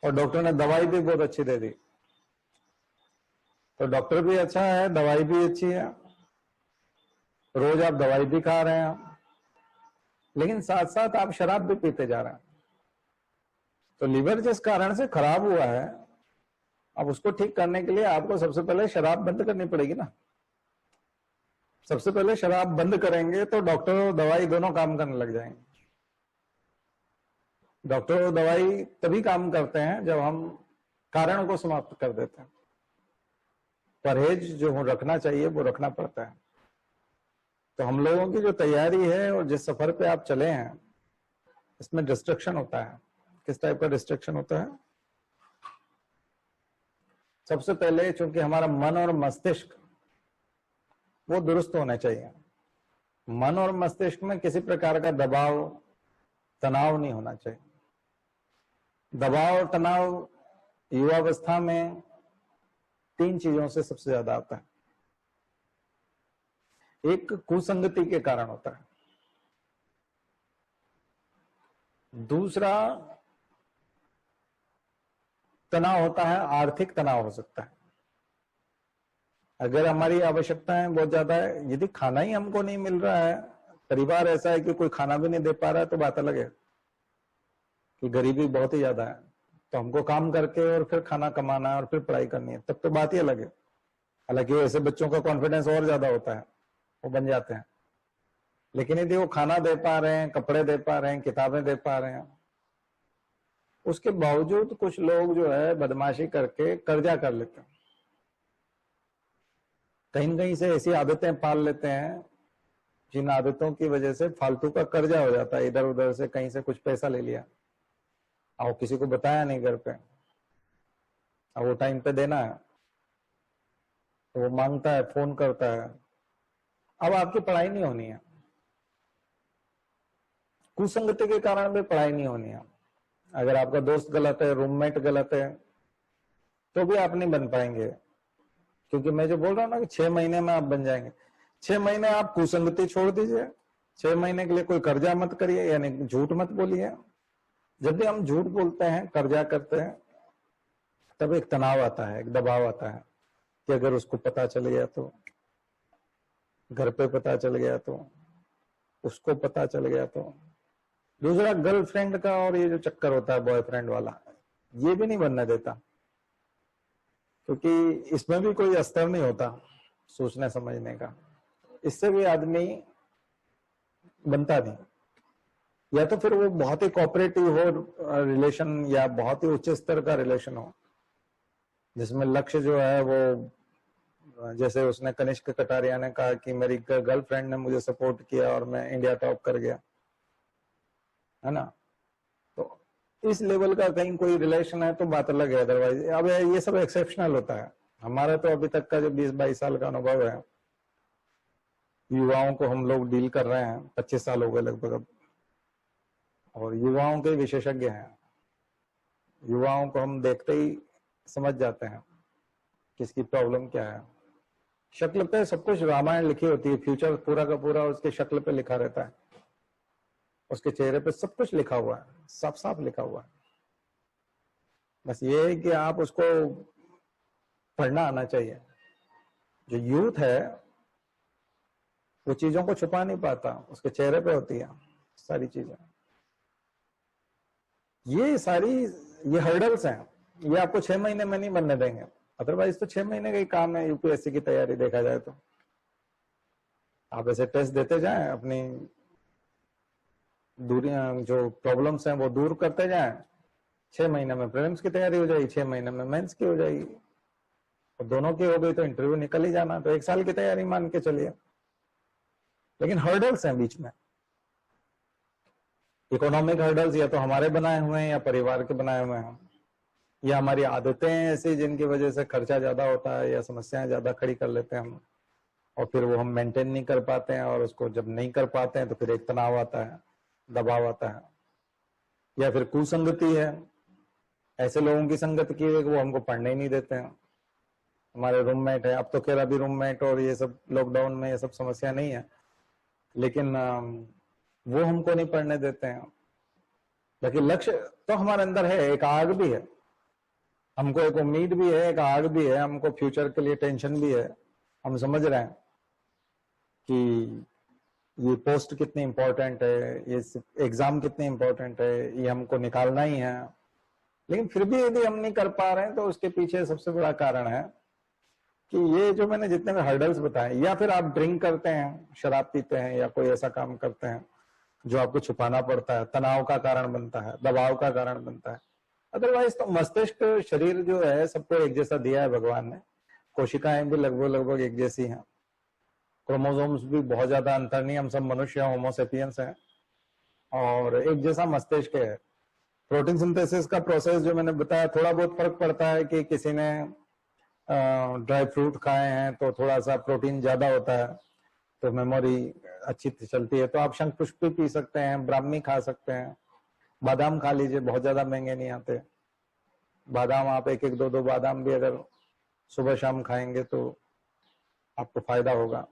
और डॉक्टर ने दवाई भी बहुत अच्छी दे दी, तो डॉक्टर भी अच्छा है, दवाई भी अच्छी है, रोज आप दवाई भी खा रहे हैं, लेकिन साथ साथ आप शराब भी पीते जा रहे हैं। तो लीवर जिस कारण से खराब हुआ है, अब उसको ठीक करने के लिए आपको सबसे पहले शराब बंद करनी पड़ेगी ना। सबसे पहले शराब बंद करेंगे तो डॉक्टर और दवाई दोनों काम करने लग जाएंगे। डॉक्टर और दवाई तभी काम करते हैं जब हम कारण को समाप्त कर देते हैं। परहेज जो रखना चाहिए वो रखना पड़ता है। तो हम लोगों की जो तैयारी है और जिस सफर पे आप चले हैं, इसमें डिस्ट्रक्शन होता है। किस टाइप का डिस्ट्रक्शन होता है? सबसे पहले, चूंकि हमारा मन और मस्तिष्क वो दुरुस्त होने चाहिए। मन और मस्तिष्क में किसी प्रकार का दबाव, तनाव नहीं होना चाहिए। दबाव और तनाव युवावस्था में 3 चीजों से सबसे ज्यादा आता है। एक कुसंगति के कारण होता है, दूसरा तनाव होता है, आर्थिक तनाव हो सकता है। अगर हमारी आवश्यकताएं बहुत ज्यादा है, यदि खाना ही हमको नहीं मिल रहा है, परिवार ऐसा है कि कोई खाना भी नहीं दे पा रहा है, तो बात अलग है कि गरीबी बहुत ही ज्यादा है, तो हमको काम करके और फिर खाना कमाना है और फिर पढ़ाई करनी है, तब तो बात ही अलग है। हालांकि ऐसे बच्चों का कॉन्फिडेंस और ज्यादा होता है, वो बन जाते हैं। लेकिन यदि वो खाना दे पा रहे हैं, कपड़े दे पा रहे हैं, किताबें दे पा रहे हैं, उसके बावजूद कुछ लोग जो है बदमाशी करके कर्जा कर लेते हैं, कहीं न कहीं से ऐसी आदतें पाल लेते हैं जिन आदतों की वजह से फालतू का कर्जा हो जाता है। इधर उधर से कहीं से कुछ पैसा ले लिया और किसी को बताया नहीं घर पे, और वो टाइम पे देना है तो वो मांगता है, फोन करता है। अब आपकी पढ़ाई नहीं होनी है, कुसंगति के कारण भी पढ़ाई नहीं होनी है। अगर आपका दोस्त गलत है, रूममेट गलत है, तो भी आप नहीं बन पाएंगे। क्योंकि मैं जो बोल रहा हूँ ना कि 6 महीने में आप बन जाएंगे। 6 महीने आप कुसंगति छोड़ दीजिए, 6 महीने के लिए कोई कर्जा मत करिए, यानी झूठ मत बोलिए। जब भी हम झूठ बोलते हैं, कर्जा करते हैं, तब एक तनाव आता है, एक दबाव आता है कि अगर उसको पता चल गया तो, घर पे पता चल गया तो, उसको पता चल गया तो। दूसरा गर्लफ्रेंड का और ये जो चक्कर होता है बॉयफ्रेंड वाला, ये भी नहीं बनने देता, क्योंकि इसमें भी कोई अस्तर नहीं होता सोचने समझने का। इससे भी आदमी बनता नहीं। या तो फिर वो बहुत ही कोऑपरेटिव हो रिलेशन, या बहुत ही उच्च स्तर का रिलेशन हो, जिसमें लक्ष्य जो है वो, जैसे उसने कनिष्क कटारिया ने कहा कि मेरी गर्लफ्रेंड ने मुझे सपोर्ट किया और मैं इंडिया टॉप कर गया, है ना। तो इस लेवल का कहीं कोई रिलेशन है तो बात अलग है, अदरवाइज अब ये सब एक्सेप्शनल होता है। हमारा तो अभी तक का जो 20-22 साल का अनुभव है, युवाओं को हम लोग डील कर रहे हैं, 25 साल हो गए लगभग अब, और युवाओं के विशेषज्ञ हैं। युवाओं को हम देखते ही समझ जाते हैं किसकी प्रॉब्लम क्या है। शक्ल पे सब कुछ रामायण लिखी होती है, फ्यूचर पूरा का पूरा उसके शक्ल पे लिखा रहता है, उसके चेहरे पे सब कुछ लिखा हुआ है, साफ साफ लिखा हुआ है। बस ये है कि आप उसको पढ़ना आना चाहिए। जो यूथ है वो चीजों को छुपा नहीं पाता, उसके चेहरे पे होती है सारी चीजें। ये हर्डल्स हैं, ये आपको 6 महीने में नहीं बनने देंगे। अदरवाइज तो 6 महीने का ही काम है यूपीएससी की तैयारी, देखा जाए तो। आप ऐसे टेस्ट देते जाएं, अपनी दूरियां जो प्रॉब्लम्स हैं वो दूर करते जाएं, 6 महीने में प्रीलिम्स की तैयारी हो जाएगी, 6 महीने में मेंस की हो जाएगी, और दोनों की हो गई तो इंटरव्यू निकल ही जाना। तो 1 साल की तैयारी मान के चलिए। लेकिन हर्डल्स हैं बीच में, इकोनॉमिक हर्डल्स या तो हमारे बनाए हुए हैं या परिवार के बनाए हुए हैं, या हमारी आदतें ऐसी जिनकी वजह से खर्चा ज्यादा होता है या समस्याएं ज्यादा खड़ी कर लेते हैं हम, और फिर वो हम मेंटेन नहीं कर पाते हैं, और उसको जब नहीं कर पाते हैं तो फिर एक तनाव आता है, दबाव आता है। या फिर कुसंगति है, ऐसे लोगों की संगत की है कि वो हमको पढ़ने ही नहीं देते हैं। हमारे रूममेट है, अब तो खैर अभी रूममेट और ये सब लॉकडाउन में ये सब समस्या नहीं है, लेकिन वो हमको नहीं पढ़ने देते हैं। लेकिन लक्ष्य तो हमारे अंदर है, एक आग भी है, हमको एक उम्मीद भी है, एक आग भी है, हमको फ्यूचर के लिए टेंशन भी है। हम समझ रहे हैं कि ये पोस्ट कितनी इंपॉर्टेंट है, ये एग्जाम कितनी इंपॉर्टेंट है, ये हमको निकालना ही है। लेकिन फिर भी यदि हम नहीं कर पा रहे हैं तो उसके पीछे सबसे बड़ा कारण है कि ये जो मैंने जितने में हर्डल्स बताए, या फिर आप ड्रिंक करते हैं, शराब पीते हैं, या कोई ऐसा काम करते हैं जो आपको छुपाना पड़ता है, तनाव का कारण बनता है, दबाव का कारण बनता है। अदरवाइज तो मस्तिष्क शरीर जो है सबको एक जैसा दिया है भगवान ने, कोशिकाएं भी लगभग एक जैसी हैं, क्रोमोसोम्स भी बहुत ज्यादा अंतर नहीं, हम सब मनुष्य होमोसेपियंस हैं, और एक जैसा मस्तिष्क है। प्रोटीन सिंथेसिस का प्रोसेस जो मैंने बताया, थोड़ा बहुत फर्क पड़ता है कि किसी ने ड्राई फ्रूट खाए हैं तो थोड़ा सा प्रोटीन ज्यादा होता है तो मेमोरी अच्छी चलती है। तो आप शंख पुष्पी पी सकते हैं, ब्राह्मी खा सकते हैं, बादाम खा लीजिए, बहुत ज्यादा महंगे नहीं आते बादाम। आप 1-1, 2-2 बादाम भी अगर सुबह शाम खाएंगे तो आपको फायदा होगा।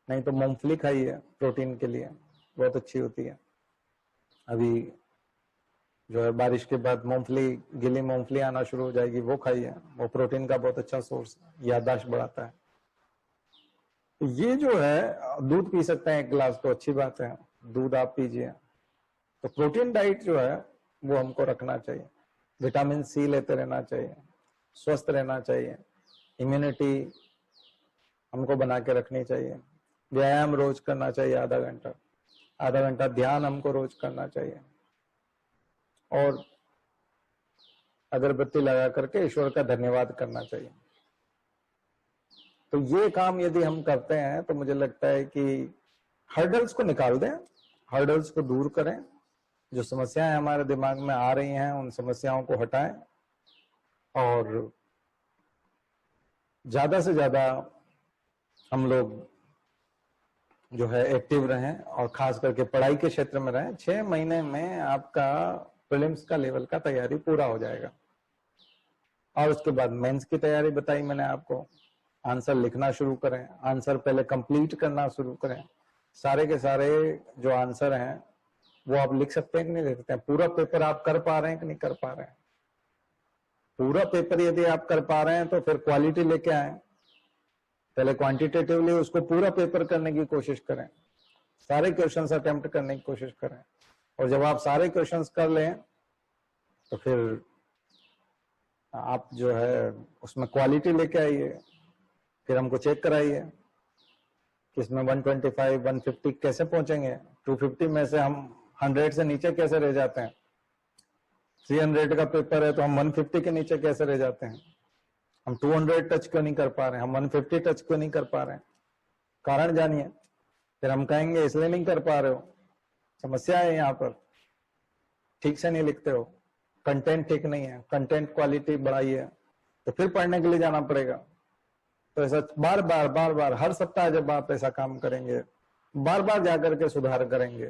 नहीं तो मूंगफली खाइए, प्रोटीन के लिए बहुत अच्छी होती है। अभी जो है बारिश के बाद मूंगफली, गीली मूंगफली आना शुरू हो जाएगी, वो खाइए, वो प्रोटीन का बहुत अच्छा सोर्स है, याददाश्त बढ़ाता है। ये जो है दूध पी सकते हैं 1 गिलास तो अच्छी बात है, दूध आप पीजिए। तो प्रोटीन डाइट जो है वो हमको रखना चाहिए, विटामिन सी लेते रहना चाहिए, स्वस्थ रहना चाहिए, इम्यूनिटी हमको बना के रखनी चाहिए, व्यायाम रोज करना चाहिए आधा घंटा ध्यान हमको रोज करना चाहिए, और अगरबत्ती लगा करके ईश्वर का धन्यवाद करना चाहिए। तो ये काम यदि हम करते हैं तो मुझे लगता है कि हर्डल्स को निकाल दें, हर्डल्स को दूर करें, जो समस्याएं हमारे दिमाग में आ रही हैं उन समस्याओं को हटाएं, और ज्यादा से ज्यादा हम लोग जो है एक्टिव रहें, और खास करके पढ़ाई के क्षेत्र में रहें। 6 महीने में आपका प्रीलिम्स का लेवल का तैयारी पूरा हो जाएगा, और उसके बाद मेंस की तैयारी बताई मैंने आपको। आंसर लिखना शुरू करें, आंसर पहले कंप्लीट करना शुरू करें। सारे के सारे जो आंसर हैं वो आप लिख सकते हैं कि नहीं लिख सकते हैं, पूरा पेपर आप कर पा रहे हैं कि नहीं कर पा रहे हैं। पूरा पेपर यदि आप कर पा रहे हैं तो फिर क्वालिटी लेके आए, पहले क्वांटिटेटिवली उसको पूरा पेपर करने की कोशिश करें, सारे क्वेश्चंस अटेम्प्ट करने की कोशिश करें, और जब आप सारे क्वेश्चंस कर लें तो फिर आप जो है उसमें क्वालिटी लेके आइए, फिर हमको चेक कराइए कि इसमें 125 150 कैसे पहुंचेंगे। 250 में से हम 100 से नीचे कैसे रह जाते हैं, 300 का पेपर है तो हम 150 के नीचे कैसे रह जाते हैं, हम 200 टच क्यों नहीं कर पा रहे हैं, हम 150 टच क्यों नहीं कर पा रहे हैं, कारण जानिए। फिर हम कहेंगे इसलिए नहीं कर पा रहे हो, समस्या है यहाँ पर, ठीक से नहीं लिखते हो, कंटेंट ठीक नहीं है, कंटेंट क्वालिटी बढ़ाइए, तो फिर पढ़ने के लिए जाना पड़ेगा। तो ऐसा बार बार हर सप्ताह जब आप ऐसा काम करेंगे, बार बार जाकर के सुधार करेंगे,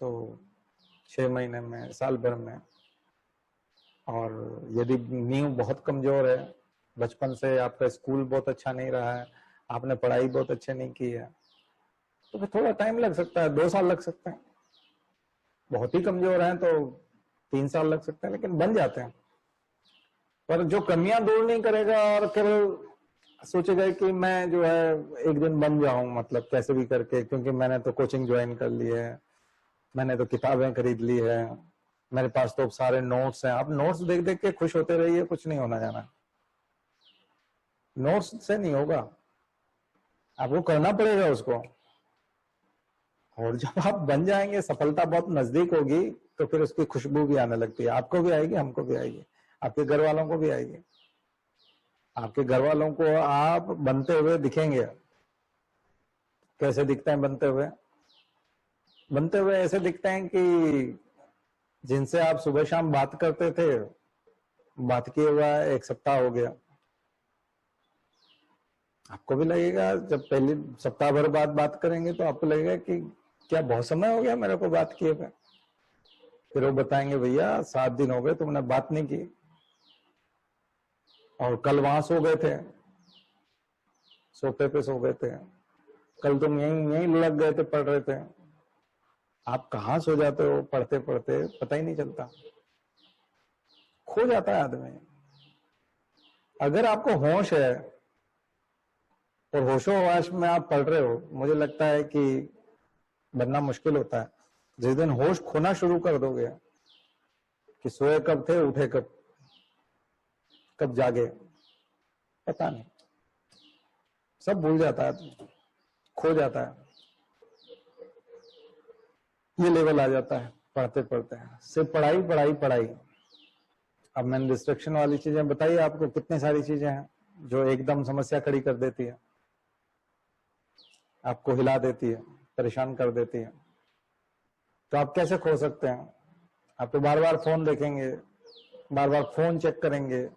तो 6 महीने में, साल भर में। और यदि नींव बहुत कमजोर है, बचपन से आपका स्कूल बहुत अच्छा नहीं रहा है, आपने पढ़ाई बहुत अच्छे नहीं की है, तो फिर थोड़ा टाइम लग सकता है, 2 साल लग सकते हैं। बहुत ही कमजोर हैं तो 3 साल लग सकते हैं, लेकिन बन जाते हैं। पर जो कमियां दूर नहीं करेगा और फिर सोचेगा कि मैं जो है एक दिन बन जाऊं, मतलब कैसे भी करके, क्योंकि मैंने तो कोचिंग ज्वाइन कर ली है, मैंने तो किताबें खरीद ली है, मेरे पास तो सारे नोट्स हैं। आप नोट्स देख देख के खुश होते रहिए, कुछ नहीं होना जाना, नोट्स से नहीं होगा, आपको करना पड़ेगा उसको। और जब आप बन जाएंगे, सफलता बहुत नजदीक होगी, तो फिर उसकी खुशबू भी आने लगती है, आपको भी आएगी, हमको भी आएगी, आपके घर वालों को भी आएगी। आपके घर वालों को आप बनते हुए दिखेंगे। कैसे दिखते हैं बनते हुए? बनते हुए ऐसे दिखते हैं कि जिनसे आप सुबह शाम बात करते थे, बात किए हुआ 1 सप्ताह हो गया, आपको भी लगेगा, जब पहले सप्ताह भर बाद बात करेंगे तो आपको लगेगा कि क्या बहुत समय हो गया मेरे को बात किए हुए। फिर वो बताएंगे भैया 7 दिन हो गए तुमने बात नहीं की, और कल वहां सो गए थे, सोफे पे सो गए थे, कल तुम यहीं लग गए थे, पढ़ रहे थे। आप कहाँ सो जाते हो पढ़ते पढ़ते, पता ही नहीं चलता, खो जाता है आदमी। अगर आपको होश है और होशो-हवास में आप पढ़ रहे हो, मुझे लगता है कि बनना मुश्किल होता है। जिस दिन होश खोना शुरू कर दोगे कि सोए कब थे, उठे कब जागे, पता नहीं, सब भूल जाता है, खो जाता है, ये लेवल आ जाता है पढ़ते पढ़ते। सिर्फ पढ़ाई पढ़ाई पढ़ाई। अब मैंने डिस्ट्रक्शन वाली चीजें बताई आपको, कितनी सारी चीजें हैं जो एकदम समस्या खड़ी कर देती है, आपको हिला देती है, परेशान कर देती है। तो आप कैसे खो सकते हैं? आप तो बार बार फोन देखेंगे, बार बार फोन चेक करेंगे,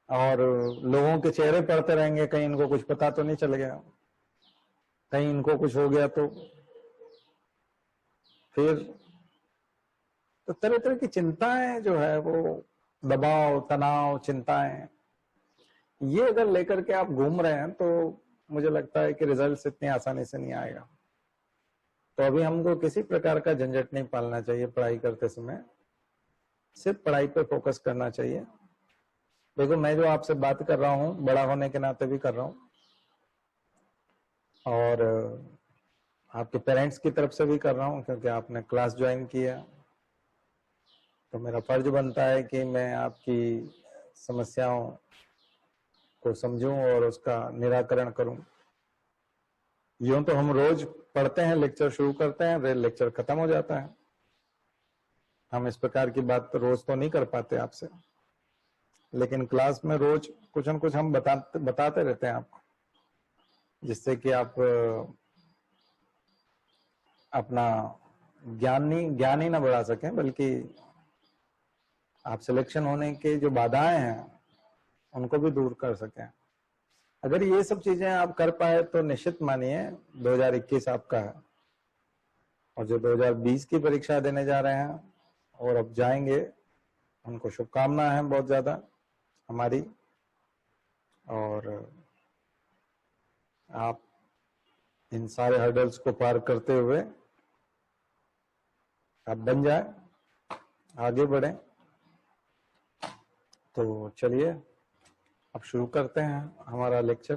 और लोगों के चेहरे पढ़ते रहेंगे, कहीं इनको कुछ पता तो नहीं चल गया, कहीं इनको कुछ हो गया तो फिर। तो तरह तरह की चिंताएं जो है वो दबाव, तनाव, चिंताएं, ये अगर लेकर के आप घूम रहे हैं तो मुझे लगता है कि रिजल्ट्स इतनी आसानी से नहीं आएगा। तो अभी हमको किसी प्रकार का झंझट नहीं पालना चाहिए पढ़ाई करते समय, सिर्फ पढ़ाई पे फोकस करना चाहिए। देखो मैं जो आपसे बात कर रहा हूँ बड़ा होने के नाते भी कर रहा हूँ, और आपके पेरेंट्स की तरफ से भी कर रहा हूँ, क्योंकि आपने क्लास ज्वाइन किया, तो मेरा फर्ज बनता है कि मैं आपकी समस्याओं को समझूं और उसका निराकरण करूं। यूं तो हम रोज पढ़ते हैं, लेक्चर शुरू करते हैं, लेक्चर खत्म हो जाता है। हम इस प्रकार की बात तो रोज तो नहीं कर पाते आपसे, लेकिन क्लास में रोज कुछ न कुछ हम बताते रहते हैं आपको, जिससे कि आप अपना ज्ञान ही ना बढ़ा सकें, बल्कि आप सिलेक्शन होने के जो बाधाएं हैं उनको भी दूर कर सकें। अगर ये सब चीजें आप कर पाए तो निश्चित मानिए 2021 आपका है। और जो 2020 की परीक्षा देने जा रहे हैं और अब जाएंगे, उनको शुभकामनाएं हैं बहुत ज्यादा हमारी, और आप इन सारे हर्डल्स को पार करते हुए आप बन जाए, आगे बढ़े। तो चलिए अब शुरू करते हैं हमारा लेक्चर।